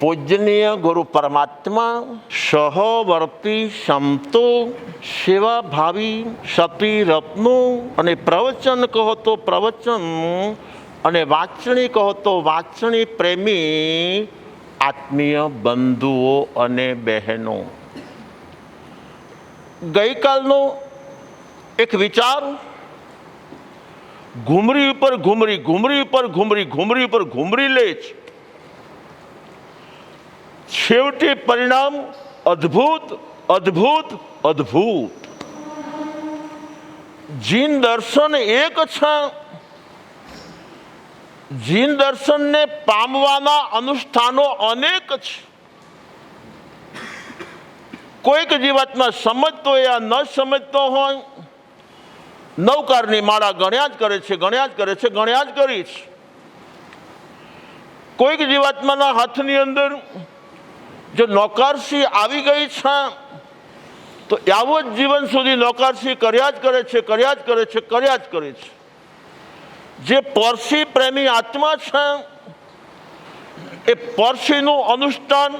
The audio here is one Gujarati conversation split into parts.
પૂજનીય ગુરુ પરમાત્મા સહવર્તી સંતો સેવાભાવી સતી રત્નો અને પ્રવચન કહો તો પ્રવચન અને વાંચણી કહો તો વાંચણી પ્રેમી આત્મીય બંધુઓ અને બહેનો, ગઈકાલનો એક વિચાર ઘુમરી ઉપર ઘુમરી, ઘુમરી ઉપર ઘુમરી, ઘુમરી ઉપર ઘુમરી લે છે. છેવટે પરિણામ અદ્ભુત અદ્ભુત અદ્ભુત. જીન દર્શન એક છે. જીન દર્શનને પામવાના અનુષ્ઠાનો અનેક છે. કોઈક જીવાતમાં સમજતો યા ન સમજતો હોય, નવકારની માળા ગણ્યા જ કરે છે, ગણ્યા જ કરે છે, ગણ્યા જ કરી છે. કોઈક જીવાત્માના હાથની અંદર જો નોકારસી આવી ગઈ છે તો યાવત જીવન સુધી નોકારસી કર્યા જ કરે છે, કર્યા જ કરે છે, કર્યા જ કરે છે. જે પરસી પ્રેમી આત્મા છે એ પરસીનું અનુષ્ઠાન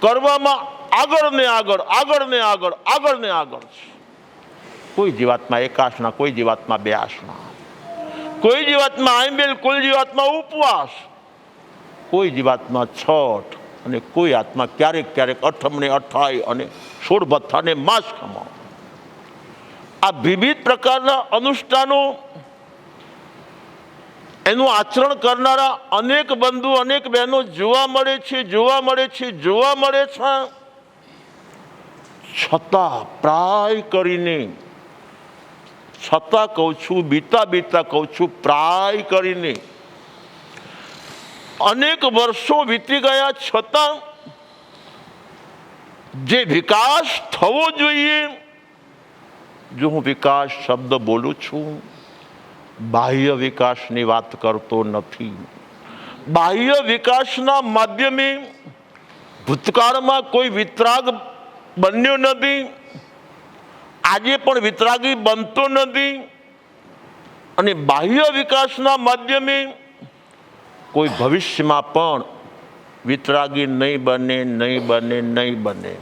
કરવામાં આગળ ને આગળ, આગળ ને આગળ, આગળ ને આગળ છે. કોઈ જીવાતમાં એકાસના, કોઈ જીવાતમાં બે આસના, કોઈ જીવાતમાં આંબેલ, કોઈ જીવાતમાં ઉપવાસ, કોઈ જીવાતમાં છઠ અને કોઈ આત્મા ક્યારેક ક્યારેક અઠમને અઠાઈ અને સોળ ભથ્થાને માંસ ખમાવ. આ વિવિધ પ્રકારના અનુષ્ઠાનો એનું આચરણ કરનારા અનેક બંધુ, અનેક બહેનો જોવા મળે છે, જોવા મળે છે, જોવા મળે છે. છતાં પ્રાય કરીને, છતાં કહું છું, બીતા બીતા કહું છું, પ્રાય કરીને અનેક વર્ષો વીતી ગયા છતાં જે વિકાસ થવો જોઈએ, જો હું વિકાસ શબ્દ બોલું છું, બાહ્ય વિકાસની વાત કરતો નથી. બાહ્ય વિકાસના માધ્યમે ભૂતકાળમાં કોઈ વિતરાગ બન્યો નથી, આજે પણ વિતરાગી બનતો નથી, અને બાહ્ય વિકાસના માધ્યમે કોઈ ભવિષ્યમાં પણ વિતરાગી નહીં બને, નહીં બને, નહીં બને.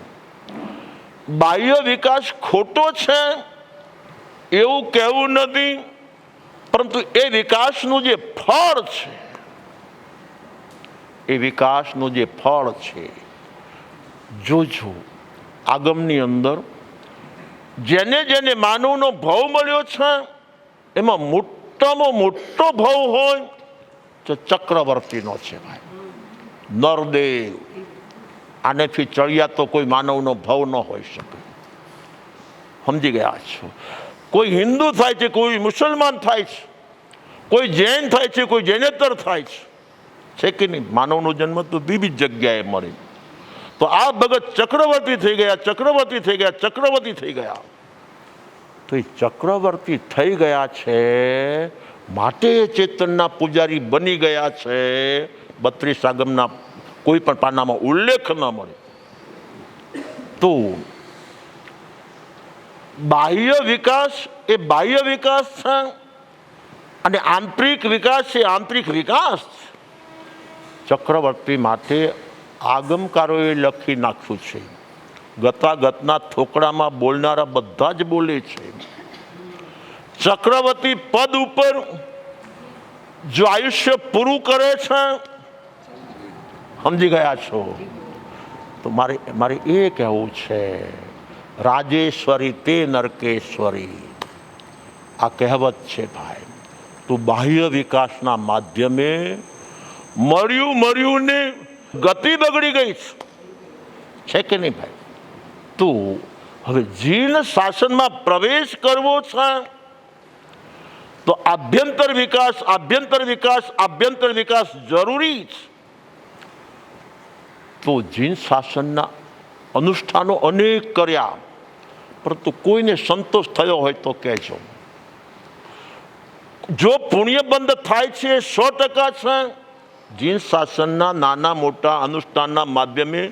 બાહ્ય વિકાસ ખોટો છે એવું કહેવું નથી, પરંતુ એ વિકાસનું જે ફળ છે, એ વિકાસનું જે ફળ છે, જોજો આગમની અંદર જેને જેને માનવનો ભાવ મળ્યો છે એમાં મોટામાં મોટો ભાવ હોય તો ચક્રવર્તીનો છે ભાઈ, નરદેવ. આનેથી ચડિયા તો કોઈ માનવનો ભાવ ન હોઈ શકે. સમજી ગયા છો? કોઈ હિન્દુ થાય છે, કોઈ મુસલમાન થાય છે, કોઈ જૈન થાય છે, કોઈ જૈનેતર થાય છે કે નહીં? માનવનો જન્મ તો વિવિધ જગ્યાએ મળે. તો આ ભગત ચક્રવર્તી થઈ ગયા, ચક્રવર્તી થઈ ગયા, ચક્રવર્તી થઈ ગયા. તો એ ચક્રવર્તી થઈ ગયા છે માટે ચેતનના પૂજારી બની ગયા છે. 32 આગમના કોઈ પણ પાનામાં ઉલ્લેખ ન મળે. તો બાહ્ય વિકાસ એ બાહ્ય વિકાસ છે અને આંતરિક વિકાસ એ આંતરિક વિકાસ છે. ચક્રવર્તી માટે આગમકારોએ લખી નાખ્યું છે. ગતાગતના થોકડામાં બોલનારા બધા જ બોલે છે. ચક્રવર્તી પદ ઉપર જો આયુષ્ય પૂરું કરે છે, સમજી ગયા છો? તો મારે એ કહેવું છે, રાજેશ્વરી તે નરકેશ્વરી. આ કહેવત છે ભાઈ. તું બાહ્ય વિકાસના માધ્યમે મળ્યું ને ગતિ બગડી ગઈ છે કે નહીં ભાઈ? તું હવે જીન શાસનમાં પ્રવેશ કરવો છે તો આભ્યંતર વિકાસ, આભ્યંતર વિકાસ, આભ્યંતર વિકાસ જરૂરી છે. તો જીન શાસનના અનુષ્ઠાનો અનેક કર્યા, પરંતુ કોઈને સંતોષ થયો હોય તો કહેજો. જો પુણ્યબંધ થાય છે 100% છે. જીન શાસનના નાના મોટા અનુષ્ઠાનના માધ્યમે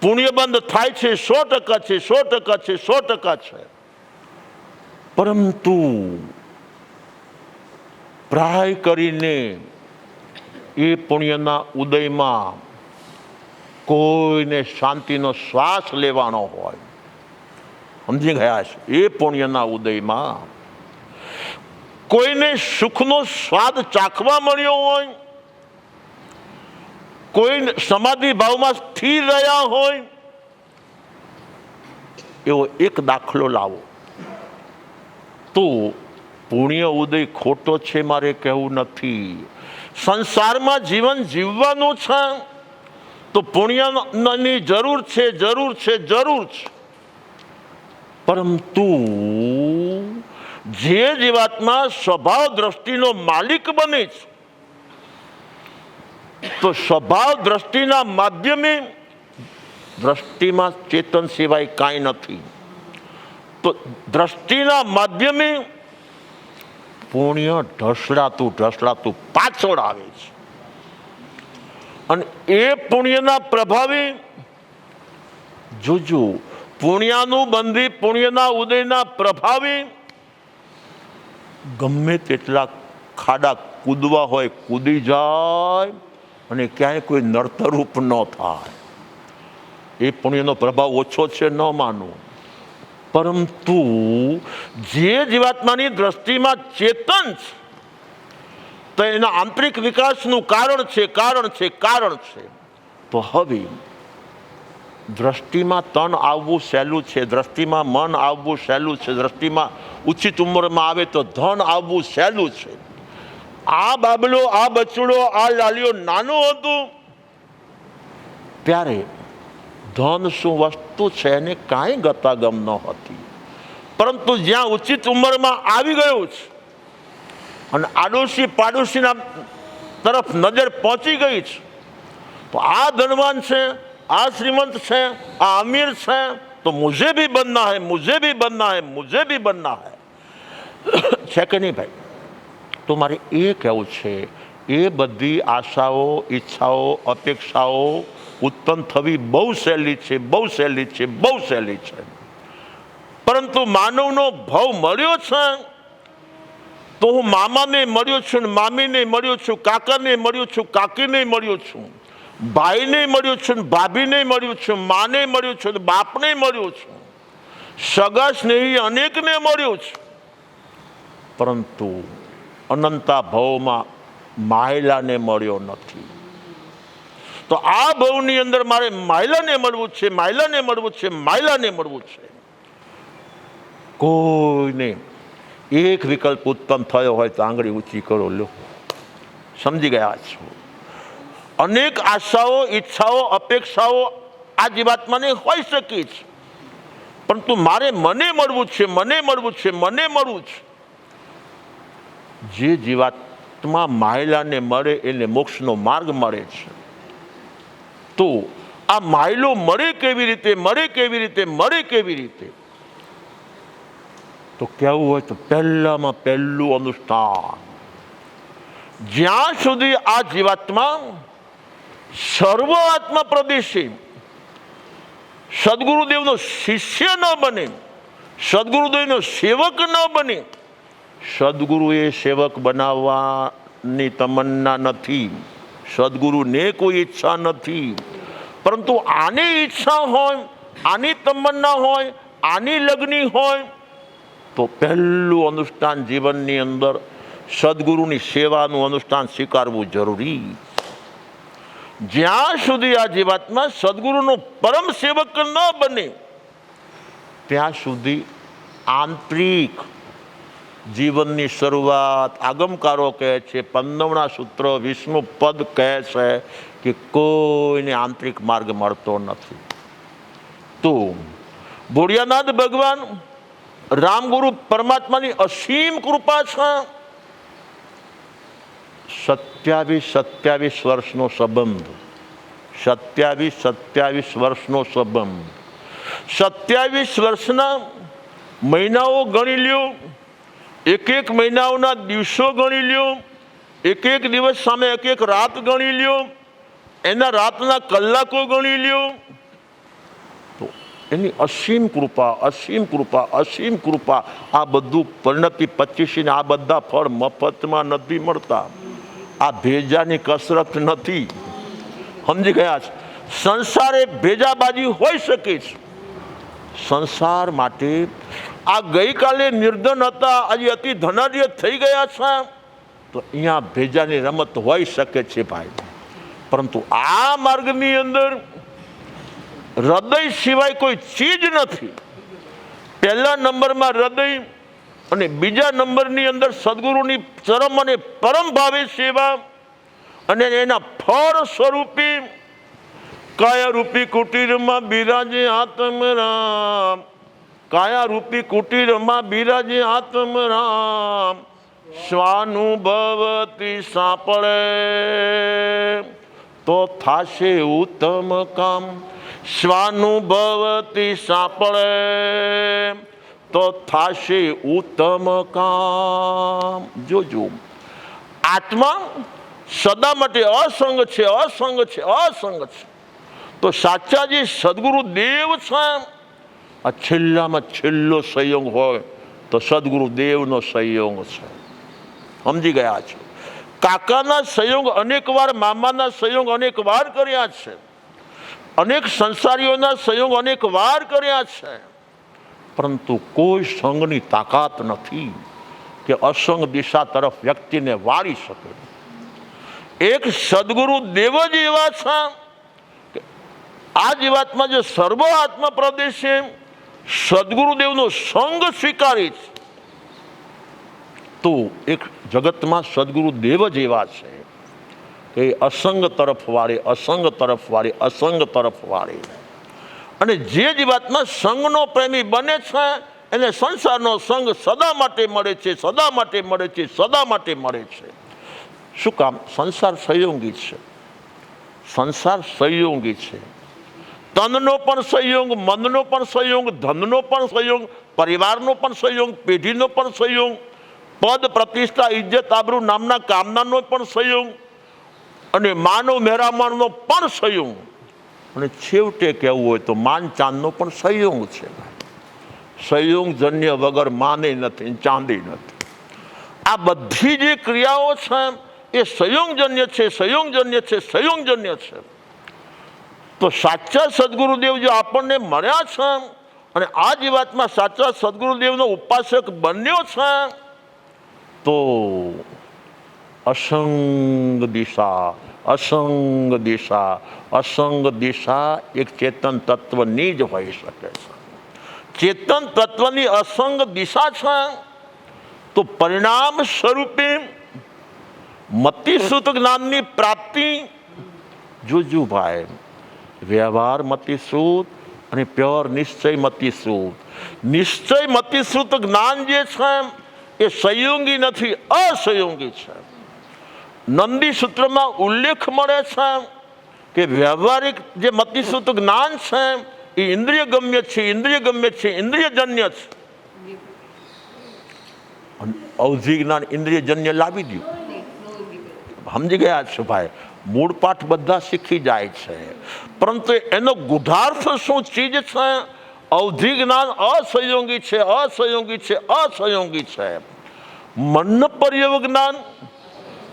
પુણ્યબંધ થાય છે 100% છે, 100% છે, 100% છે. પરંતુ પ્રાય કરીને એ પુણ્યના ઉદયમાં કોઈને શાંતિનો શ્વાસ લેવાનો હોય, સમજી ગયા છે, એ પુણ્યના ઉદયમાં કોઈને સુખનો સ્વાદ ચાખવા મળ્યો હોય, કોઈ સમાધિ ભાવમાં સ્થિર રહ્યા હોય, એવો એક દાખલો લાવો તો પુણ્ય ઉદય ખોટો છે મારે કહેવું નથી. સંસારમાં જીવન જીવવાનું છે તો પુણ્યની જરૂર છે, જરૂર છે, જરૂર છે. પરંતુ જે જીવાત્મા સ્વભાવ દ્રષ્ટિનો માલિક બને છે, તો સ્વભાવ દ્રષ્ટિના માધ્યમે દ્રષ્ટિમાં ચેતન સિવાય કાંઈ નથી, તો દ્રષ્ટિના માધ્યમે પુણ્ય ઢસડાતું ઢસડાતું પાછળ આવે છે. અને એ પુણ્યના પ્રભાવે જોજો, પુણ્યનું બંધી પુણ્યના ઉદયના પ્રભાવે ગમે તેટલા ખાડા કૂદવા હોય કૂદી જાય અને ક્યાંય કોઈ નર્તરૂપ ન થાય. એ પુણ્યનો પ્રભાવ ઓછો છે ન માનો, પરંતુ જે જીવાત્માની દ્રષ્ટિમાં ચેતન છે તો એના આંતરિક વિકાસનું કારણ છે, કારણ છે, કારણ છે. તો હવે દ્રષ્ટિમાં તન આવવું સહેલું છે, દ્રષ્ટિમાં મન આવવું સહેલું છે, દ્રષ્ટિમાં ઉચિત ઉંમરમાં આવે તો ધન આવવું સહેલું છે. આ બાબલો, આ બચડો, આ લાલિયો નાનો હતો ત્યારે ધન શું વસ્તુ છે એને કાંઈ ગતાગમ ન હતી. પરંતુ જ્યાં ઉચિત ઉંમરમાં આવી ગયો છે અને આડોશી પાડોશીના તરફ નજર પહોંચી ગઈ છે, તો આ ધનવાન છે, આ શ્રીમંત છે, આ અમીર છે, તો મુझे भी बनना है, मुझे भी बनना है, मुझे भी बनना है. છે કે નહીં ભાઈ? તો મારે એ કહેવું છે, એ બધી આશાઓ, ઈચ્છાઓ, અપેક્ષાઓ ઉત્પન્ન થવી બહુ સહેલી છે, બહુ સહેલી છે, બહુ સહેલી છે. પરંતુ માનવનો ભાવ મળ્યો છે તો હું મામાને મળ્યો છું, મામીને મળ્યો છું, કાકાને મળ્યો છું, કાકીને મળ્યો છું, ભાઈને મળ્યો છું, ભાભીને મળ્યો છું, માને મળ્યો છું, બાપને મળ્યો છું, સગા સ્નેહી અનેકને મળ્યો છું. પરંતુ અનંતા ભાવમાં માયલાને મળ્યો નથી. તો આ ભાવની અંદર મારે માયલાને મળવું છે, માયલાને મળવું છે, માયલાને મળવું છે. કોઈને એક વિકલ્પ ઉત્પન્ન થયો હોય તો આંગળી ઊંચી કરો, લો, સમજી ગયા છો. અનેક આશાઓ, ઈચ્છાઓ, અપેક્ષાઓ આ જીવાત્માને હોઈ શકે છે, પરંતુ મારે મને મળવું છે, મને મળવું છે, મને મળવું છે. જે જીવાત્મા માયલાને મળે એને મોક્ષનો માર્ગ મળે છે. તો આ માયલો મળે કેવી રીતે, મળે કેવી રીતે, મળે કેવી રીતે? તો કહેવું હોય તો પહેલામાં પહેલું અનુષ્ઠાન. જ્યાં સુધી આ જીવાત્મા સર્વ આત્મા પ્રદેશી સદગુરુદેવનો શિષ્ય ન બને, સદગુરુદેવનો સેવક ન બને, સદગુરુએ સેવક બનાવવાની તમન્ના નથી, સદગુરુને કોઈ ઈચ્છા નથી, પરંતુ આની ઈચ્છા હોય, આની તમન્ના હોય, આની લગ્ની હોય તો પહેલું અનુષ્ઠાન જીવનની અંદર સદગુરુની સેવાનું અનુષ્ઠાન સ્વીકારવું જરૂરી. જ્યાં સુધી આ જીવાત્મા સદગુરુનો પરમ સેવક ન બને ત્યાં સુધી આંતરિક જીવનની શરૂઆત આગમકારો કહે છે, 15મા સૂત્ર 20મું પદ કહે છે કે કોઈને આંતરિક માર્ગ મળતો નથી. તો ભોળિયાનાથ ભગવાન રામગુરુ પરમાત્માની અસીમ કૃપા છે. 27 વર્ષનો સંબંધ, 27 વર્ષનો સંબંધ, 27 વર્ષના મહિનાઓ ગણી લ્યો, એક એક મહિનાઓના દિવસો ગણી લ્યો, એક એક દિવસ સામે એક એક રાત ગણી લ્યો, એના રાતના કલાકો ગણી લ્યો, તો એની અસીમ કૃપા, અસીમ કૃપા, અસીમ કૃપા. આ બધું પરિણતિ 25 આ બધા ફળ મફતમાં નથી મળતા. આ ભેજાની કસરત નથી, સમજી ગયા છે? સંસાર એ ભેજાબાજી હોઈ શકે છે. સંસાર માટે આ ગઈકાલે નિર્ધન હતા, આજે અતિ ધનાઢ્ય થઈ ગયા છે, તો અહીંયા ભેજાની રમત હોઈ શકે છે ભાઈ. પરંતુ આ માર્ગની અંદર હૃદય સિવાય કોઈ ચીજ નથી. પહેલા નંબરમાં હૃદય અને બીજા નંબરની અંદર સદગુરુની ચરમ અને પરમ ભાવે સેવા અને એના ફળ સ્વરૂપે કાયા રૂપી કુટીરમાં બિરાજે આત્મરામ, કાયા રૂપી કુટીરમાં બિરાજે આત્મરામ, સ્વાનુભવતી સાંપળે તો થાશે ઉત્તમ કામ, સ્વાનુભવતી સાંપળે તો થાશે ઉત્તમ કામ. જોજો, આત્મા સદા માટે અસંગ છે, અસંગ છે, અસંગ છે. તો સાચા જે સદગુરુ દેવ છે, આ છેલ્લામાં છેલ્લો સંયોગ હોય તો સદગુરુ દેવનો સંયોગ છે. સમજી ગયા છો? કાકાના સંયોગ અનેક વાર, મામાના સંયોગ અનેક વાર કર્યા છે, અનેક સંસારીઓના સંયોગ અનેક વાર કર્યા છે, પરંતુ કોઈ સંગની તાકાત નથી કે અસંગ દિશા તરફ વ્યક્તિને વાળી શકે. એક સદગુરુ દેવ જ એવા છે કે આ જીવાત્મા જે સર્વ આત્મા પ્રદેશે સદગુરુદેવનો સંગ સ્વીકારી છે, તો એક જગતમાં સદગુરુ દેવ જ એવા છે કે અસંગ તરફ વાળે, અસંગ તરફ વાળે, અસંગ તરફ વાળે. અને જે જીવાત્મા સંગનો પ્રેમી બને છે એને સંસારનો સંગ સદા માટે મળે છે, સદા માટે મળે છે, સદા માટે મળે છે. શું કામ? સંસાર સંયોગી છે. સંસાર સંયોગી છે. તનનો પણ સંયોગ, મનનો પણ સંયોગ, ધનનો પણ સંયોગ, પરિવારનો પણ સંયોગ, પેઢીનો પણ સંયોગ, પદ પ્રતિષ્ઠા ઇજ્જત આબરૂ નામના કામનાનો પણ સંયોગ અને માનવ મહેરામણનો પણ સંયોગ, અને છેવટે કહેવું હોય તો માન ચાંદનો પણ સંયોગ છે. સંયોગજન્ય વગર માને નથી, ચાંદી નથી. આ બધી જે ક્રિયાઓ છે એ સંયોગજન્ય છે, સંયોગજન્ય છે, સંયોગજન્ય છે. તો સાચા સદગુરુદેવ જો આપણને મળ્યા છે અને આ જીવાતમાં સાચા સદગુરુદેવનો ઉપાસક બન્યો છે, તો અસંગ દિશા, અસંગ દિશા, અસંગ દિશા એક ચેતન તત્વની જ હોઈ શકે છે. ચેતન તત્વની અસંગ દિશા છે તો પરિણામ સ્વરૂપે મતિસૂત જ્ઞાનની પ્રાપ્તિ. જોજો ભાઈ, વ્યવહાર મતિસૂત અને પ્યોર નિશ્ચય મતિસૂત. નિશ્ચય મતિસૂત જ્ઞાન જે છે એ સંયોગી નથી, અસંયોગી છે. નંદી સૂત્રમાં ઉલ્લેખ મળે છે કે વ્યવહારિક જે મતિસૂત જ્ઞાન છે એ ઇન્દ્રિય ગમ્ય છે, ઇન્દ્રિય ગમ્ય છે, ઇન્દ્રિયજન્ય છે. અવધિ જ્ઞાન ઇન્દ્રિયજન્ય લાવી દઉં. સમજી ગયા છો ભાઈ? મૂળ પાઠ બધા શીખી જાય છે, પરંતુ એનો ગુઢાર્થ શું ચીજ છે? અવધિ જ્ઞાન અસંયોગી છે, અસંયોગી છે, અસંયોગી છે. મન પર્યવ જ્ઞાન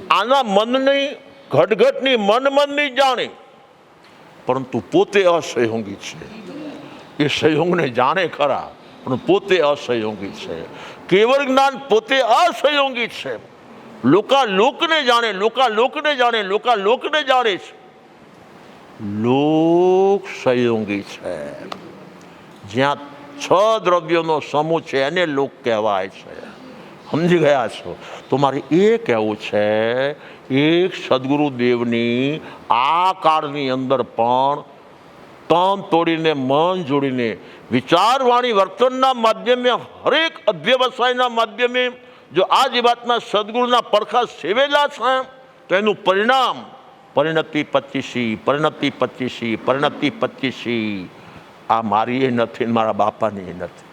આના મનની ઘટઘટની મનની જાણે, પરંતુ પોતે અસંયોગી છે. એ સંયોગને જાણે ખરા પણ પોતે અસંયોગી છે. કેવળ જ્ઞાન પોતે અસંયોગી છે. લોકાલોકને જાણે, લોકાલોકને જાણે, લોકાલોકને જાણે છે. લોક સંયોગી છે. જ્યાં 6 દ્રવ્યોનો સમૂહ છે એને લોક કહેવાય છે. સમજી ગયા છો? તો મારે એ કહેવું છે, એક સદગુરુદેવની આ કાળની અંદર પણ તન તોડીને, મન જોડીને, વિચારવાણી વર્તનના માધ્યમે, હરેક અધ્યવસાયના માધ્યમે જો આ જીવાતના સદગુરુના પડખા સેવેલા છે તો એનું પરિણામ પરિણતિ 25, પરિણતિ 25, પરિણતિ 25. આ મારી એ નથી, મારા બાપાની એ નથી.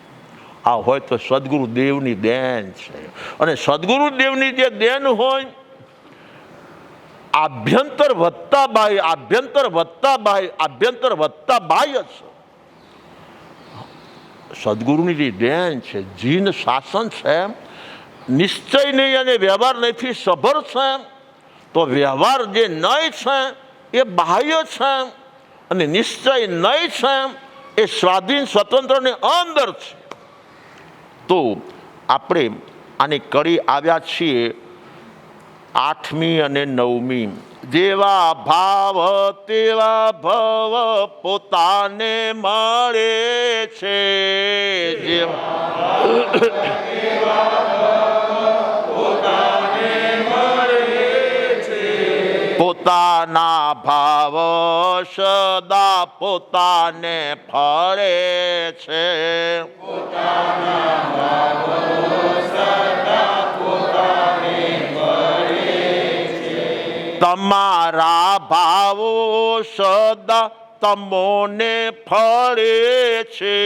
આ હોય તો સદગુરુદેવની દેન છે. અને સદગુરુદેવની જે દેન હોય, આભ્યંતર વધતા બાહ્ય, આભ્યંતર વધતા બાહ્ય, આભ્યંતર વધતા બાહ્ય છે. સદગુરુની જે દેન છે, જીન શાસન છે, નિશ્ચય નહીં અને વ્યવહાર નહીંથી સભર છે. તો વ્યવહાર જે નય છે એ બાહ્ય છે અને નિશ્ચય નહીં છે એ સ્વાધીન સ્વતંત્રની અંદર છે. તો આપણે આની કરી આવ્યા છીએ 8મી અને 9મી. જેવા ભાવ તેવા ભવ પોતાને મળે છે. પોતાના ભાવ સદા પોતાને ફળે છે. તમારા ભાવો સદા તમોને ફળે છે.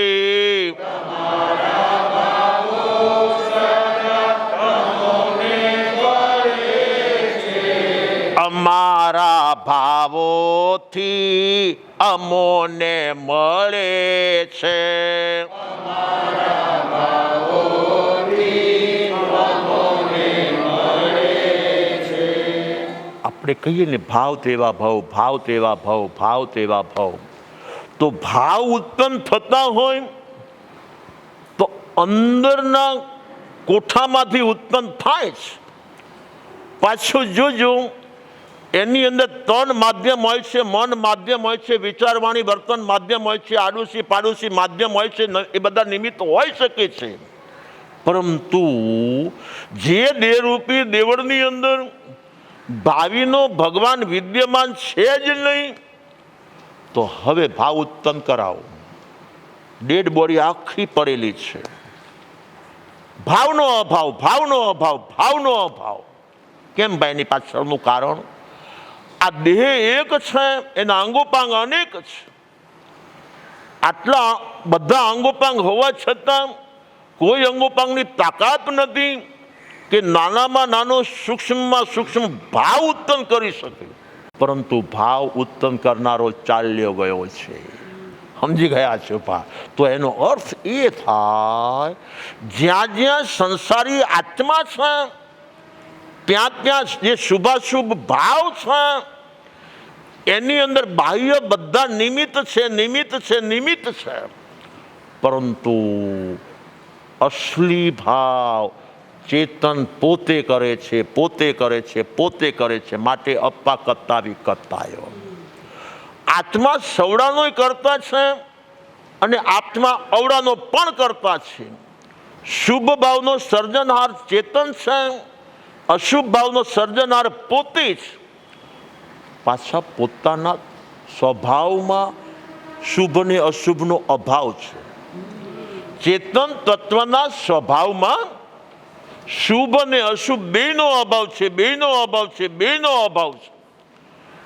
અમારા ભાવોથી અમોને મળે છે. આપણે કહીએ ને ભાવ તેવા ભાવ, ભાવ તેવા ભાવ, ભાવ તેવા ભાવ. તો ભાવ ઉત્પન્ન થતા હોય તો અંદરના કોઠામાંથી ઉત્પન્ન થાય છે. પાછું જોજો એની અંદર 3 માધ્યમ હોય છે. મન માધ્યમ હોય છે, વિચારવાણી વર્તન માધ્યમ હોય છે, આડોશી પાડોશી માધ્યમ હોય છે. એ બધા નિમિત્ત હોઈ શકે છે. પરંતુ જે દેહરૂપી દેવળની અંદર ભાવિનો ભગવાન વિદ્યમાન છે જ નહીં, તો હવે ભાવ ઉત્પન્ન કરાવો. ડેડ બોડી આખી પડેલી છે. ભાવનો અભાવ, ભાવનો અભાવ, ભાવનો અભાવ. કેમ ભાઈ? એની પાછળનું કારણ આ દેહ એક છે, એના અંગોપાંગ અનેક છે. આટલા બધા અંગોપાંગ હોવા છતાં કોઈ અંગોપાંગની તાકાત નથી કે નાનામાં નાનો સૂક્ષ્મમાં સૂક્ષ્મ ભાવ ઉત્પન્ન કરી શકે. પરંતુ ભાવ ઉત્પન્ન કરનારો ચાલ્યો ગયો છે. સમજી ગયા છો ભા? તો એનો અર્થ એ થાય જ્યાં જ્યાં સંસારી આત્મા છે ત્યાં ત્યાં જે શુભાશુભ ભાવ છે એની અંદર બાહ્ય બધા નિમિત્ત છે, નિમિત્ત છે, નિમિત્ત છે. પરંતુ અસલી ભાવ ચેતન પોતે કરે છે, પોતે કરે છે, પોતે કરે છે. માટે અપ્પા કરતા વિકર્તાયો. આત્મા સવડાનો કરતા છે અને આત્મા અવડાનો પણ કરતા છે. શુભ ભાવનો સર્જનહાર ચેતન છે, અશુભ ભાવનો સર્જનહાર પોતે જ. પાછા પોતાના સ્વભાવમાં શુભ ને અશુભનો અભાવ છે. ચેતન તત્વના સ્વભાવમાં શુભ અને અશુભ બેનો અભાવ છે, બેનો અભાવ છે, બેનો અભાવ છે.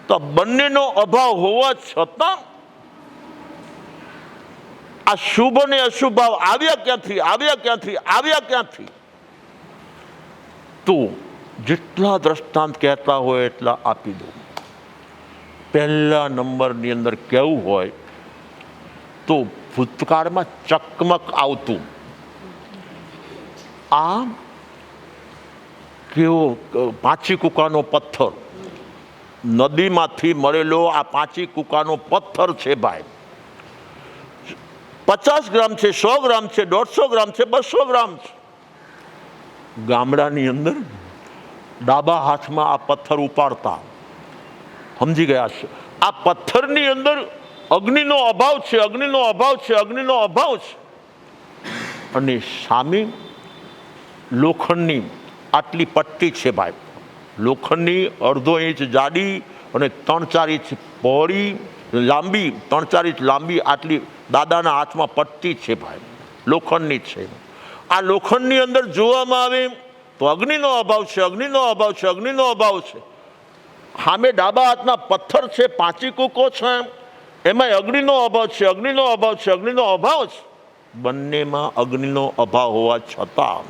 તો બંનેનો અભાવ હોવા છતાં આ શુભ અને અશુભ ભાવ આવ્યા ક્યાંથી, આવ્યા ક્યાંથી, આવ્યા ક્યાંથી? તો જેટલા દ્રષ્ટાંત કહેતા હોય એટલા આપી દો. પહેલા નંબરની અંદર કેવું હોય તો ભૂતકાળમાં ચકમક આવતું. આ કેવો પાંચી કુકાનો પથ્થર, નદીમાંથી મળેલો આ પાંચી કુકાનો પથ્થર છે ભાઈ. 50 ગ્રામ છે, 100 ગ્રામ છે, 150 ગ્રામ છે, 200 ગ્રામ છે. ગામડાની અંદર ડાબા હાથમાં આ પથ્થર ઉપાડતા. સમજી ગયા છે? આ પથ્થરની અંદર અગ્નિનો અભાવ છે, અગ્નિનો અભાવ છે, અગ્નિનો અભાવ છે. અને સામે લોખંડની આટલી પટ્ટી છે ભાઈ. લોખંડની 1/2 ઇંચ જાડી અને 3-4 ઇંચ પહોળી, લાંબી, 3-4 ઇંચ લાંબી આટલી દાદાના હાથમાં પટ્ટી છે ભાઈ, લોખંડની છે. આ લોખંડની અંદર જોવામાં આવે તો અગ્નિનો અભાવ છે, અગ્નિનો અભાવ છે, અગ્નિનો અભાવ છે. સામે ડાબા હાથના પથ્થર છે, પાંચી કૂકો છે, એમાં અગ્નિનો અભાવ છે, અગ્નિનો અભાવ છે, અગ્નિનો અભાવ છે. બંનેમાં અગ્નિનો અભાવ હોવા છતાં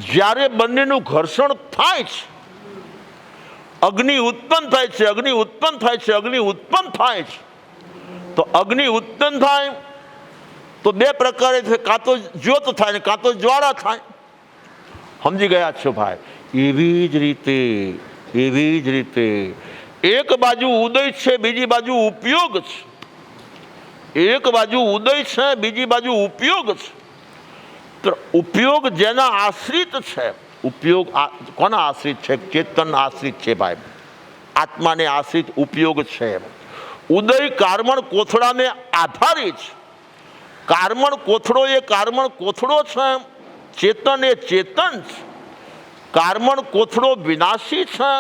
જ્યારે બંનેનું ઘર્ષણ થાય છે, અગ્નિ ઉત્પન્ન થાય છે, અગ્નિ ઉત્પન્ન થાય છે, અગ્નિ ઉત્પન્ન થાય છે. તો અગ્નિ ઉત્પન્ન થાય તો 2 પ્રકારે છે, કાં તો જ્યોત થાય ને કાં તો જ્વાળા થાય. સમજી ગયા છો ભાઈ? એવી જ રીતે, એવી જ રીતે એક બાજુ ઉદય છે, બીજી બાજુ ઉપયોગ છે. એક બાજુ ઉદય છે, બીજી બાજુ ઉપયોગ છે. તો ઉપયોગ જેના આશ્રિત છે, ઉપયોગ કોના આશ્રિત છે? ચેતન આશ્રિત છે ભાઈ, આત્માને આશ્રિત ઉપયોગ છે. ઉદય કારમણ કોથળાને આધારી છે. કારમણ કોથળો એ કારમણ કોથળો છે, ચેતન એ ચેતન છે. કારમણ કોથળો વિનાશી છે,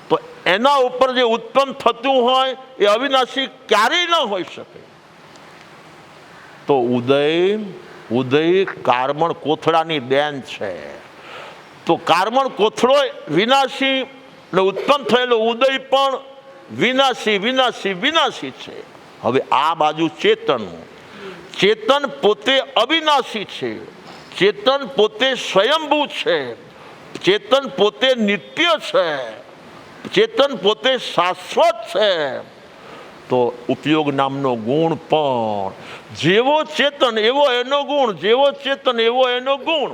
તો એના ઉપર જે ઉત્પન્ન થતું હોય એ અવિનાશી ક્યારેય ન હોઈ શકે. તો ઉદય કારમણ કોથળાની દેન છે. તો કારમણ કોથળો વિનાશી, એટલે ઉત્પન્ન થયેલો ઉદય પણ વિનાશી વિનાશી વિનાશી છે. હવે આ બાજુ ચેતન, ચેતન પોતે અવિનાશી છે, ચેતન પોતે સ્વયંભૂ છે, ચેતન પોતે નિત્ય છે, ચેતન પોતે શાશ્વત છે. તો ઉપયોગ નામનો ગુણ પણ જેવો ચેતન એવો એનો ગુણ, જેવો ચેતન એવો એનો ગુણ.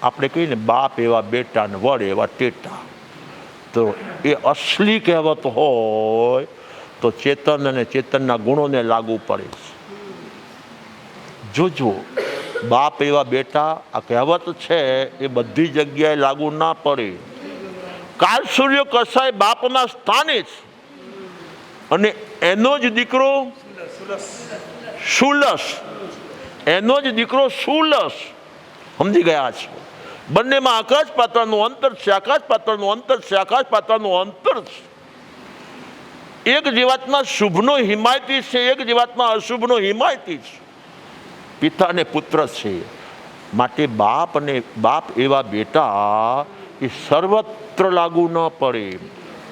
આપણે કહીએ ને બાપ એવા બેટા ને વડ એવા ટેટા, તો એ અસલી કહેવત હોય તો ચેતન અને ચેતનના ગુણોને લાગુ પડે છે. જોજો, બાપ એવા બેટા આ કહેવત છે એ બધી જગ્યાએ લાગુ ના પડે. કાલ સૂર્ય કસાય બાપના સ્થાને છે, અને એનો જ દીકરો સુલસ, એનો જ દીકરો સુલસ. સમજી ગયા છે? બંનેમાં આકાશ પાતાળનું અંતર છે, આકાશ પાતાળનું અંતર છે, આકાશ પાતાળનું અંતર છે. એક જીવાતમાં શુભનો હિમાયતી છે, એક જીવાતમાં અશુભનો હિમાયતી છે. પિતા અને પુત્ર છે. માટે બાપ એવા બેટા એ સર્વત્ર લાગુ ન પડે.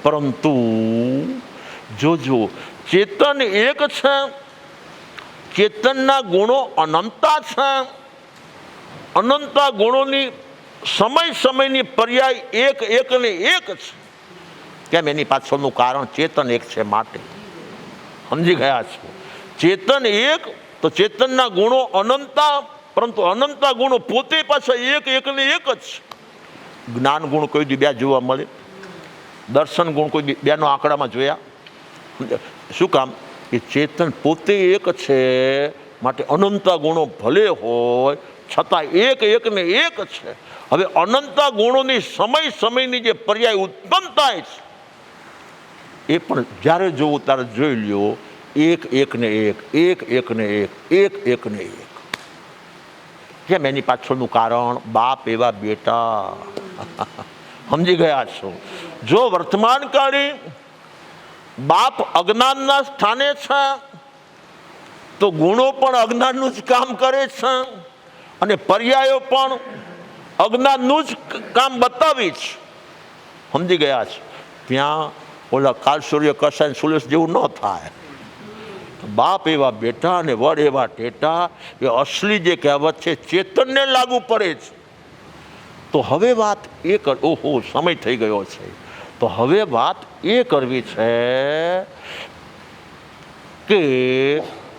પરંતુ જોજો, ચેતન એક છે, ચેતનના ગુણો અનંતા છે. અનંતા ગુણોની સમયની પર્યાય એક ને એક છે. કેમ? એની પાછળનું કારણ ચેતન એક છે માટે. સમજી ગયા છો? ચેતન એક તો ચેતનના ગુણો અનંતા, પરંતુ અનંતા ગુણો પોતે પાછા એક ને એક જ છે. જ્ઞાન ગુણ કોઈ દી બે જોવા મળે? દર્શન ગુણ કોઈ દી બેનો આંકડામાં જોયા? શું કામ? કે ચેતન પોતે એક છે, માટે અનંતા ગુણો ભલે હોય છતાં એક ને એક છે. હવે અનંતા ગુણોની સમયની જે પર્યાય ઉત્પન્ન થાય છે એ પણ જ્યારે જોવું ત્યારે જોઈ લ્યો, એક ને એક. કેમ? એની પાછળનું કારણ બાપ એવા બેટા. સમજી ગયા છો? જો વર્તમાન કાળે બાપ અજ્ઞાનના સ્થાને છે તો ગુણો પણ અજ્ઞાનનું જ કામ કરે છે, અને પર્યાયો પણ અજ્ઞાનનું જ કામ બતાવી છે. સમજી ગયા છે? ત્યાં ઓલા કાલ સૂર્ય કસાય સુલેશ જેવું ન થાય. બાપ એવા બેટા અને વડ એવા ટેટા એ અસલી જે કહેવત છે ચેતનને લાગુ પડે છે. તો હવે વાત એ ઓહો સમય થઈ ગયો છે. તો હવે વાત એ કરવી છે કે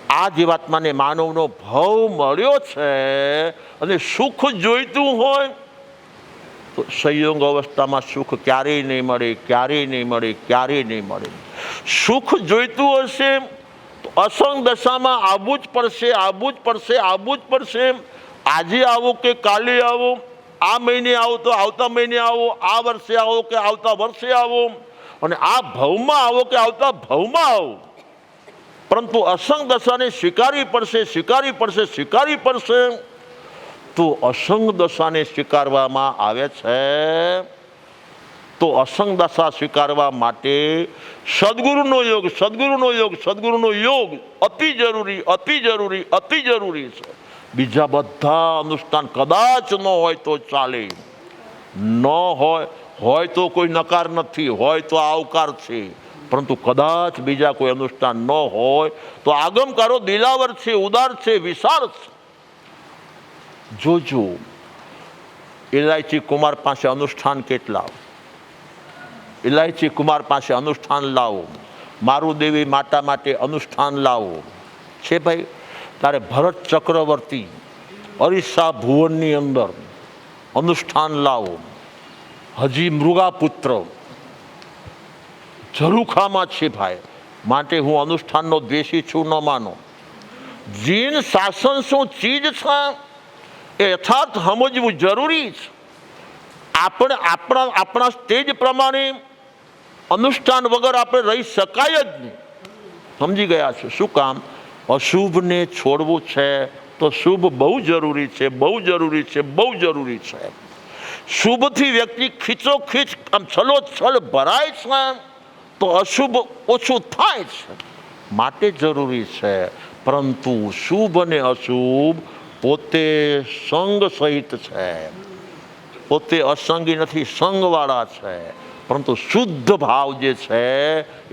આ જીવાત્માને માનવનો ભાવ મળ્યો છે, અને સુખ જોઈતું હોય તો સંયોગ અવસ્થામાં સુખ ક્યારેય નહીં મળે. સુખ જોઈતું હશે તો અસંગ દશામાં આવવું જ પડશે. આજે આવો કે કાલે આવો, આ મહિને આવો તો આવતા મહિને આવો, આ વર્ષે આવો કે આવતા વર્ષે આવો, અને આ ભાવમાં આવો કે આવતા ભાવમાં આવો. પરંતુ અસંગ દશાને સ્વીકારવી પડશે. તો અસંગ દશાને સ્વીકારવામાં આવે છે. તો અસંગ દશા સ્વીકારવા માટે સદગુરુનો યોગ અતિ જરૂરી છે. બીજા બધા અનુષ્ઠાન કદાચ ન હોય તો ચાલે, ન હોય તો કોઈ નકાર નથી, હોય તો આવકાર છે. પરંતુ કદાચ બીજા કોઈ અનુષ્ઠાન ન હોય તો આગમકારો દિલાવર છે, ઉદાર છે, વિશાળ છે. જોજો, ઇલાયચી કુમાર પાસે અનુષ્ઠાન કેટલા? ઇલાયચી કુમાર પાસે અનુષ્ઠાન લાવો, મારુદેવી માતા માટે અનુષ્ઠાન લાવો છે ભાઈ. તારે ભરત ચક્રવર્તી અરીસા ભુવનની અંદર અનુષ્ઠાન લાવો. હજી મૃગાપુત્ર ઝરૂખામાં છે ભાઈ, માટે હું અનુષ્ઠાનનો દ્વેષી છું ન માનો. જીન શાસન શું ચીજ છે એ યથાર્થ સમજવું જરૂરી છે. આપણે આપણા સ્ટેજ પ્રમાણે અનુષ્ઠાન વગર આપણે રહી શકાય જ નહીં. સમજી ગયા છો? શું કામ? અશુભને છોડવું છે તો શુભ બહુ જરૂરી છે, બહુ જરૂરી છે, બહુ જરૂરી છે. શુભથી વ્યક્તિ ખીચોખીચ આમ છલોછલ ભરાય છે તો અશુભ ઓછું થાય છે, માટે જરૂરી છે. પરંતુ શુભ અને અશુભ પોતે સંગ સહિત છે, પોતે અસંગી નથી, સંગવાળા છે. પરંતુ શુદ્ધ ભાવ જે છે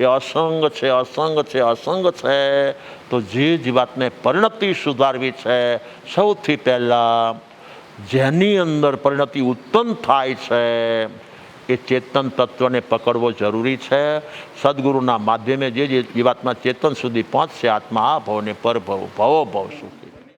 એ અસંગ છે, અસંગ છે, અસંગ છે. તો જે જીવાતને પરિણતિ સુધારવી છે, સૌથી પહેલાં જેની અંદર પરિણતિ ઉત્પન્ન થાય છે એ ચેતન તત્વને પકડવો જરૂરી છે. સદગુરુના માધ્યમે જે જીવાત્મા ચેતન સુધી પહોંચશે, આત્મા આ ભવને પરભવ ભવો ભવ સુખી.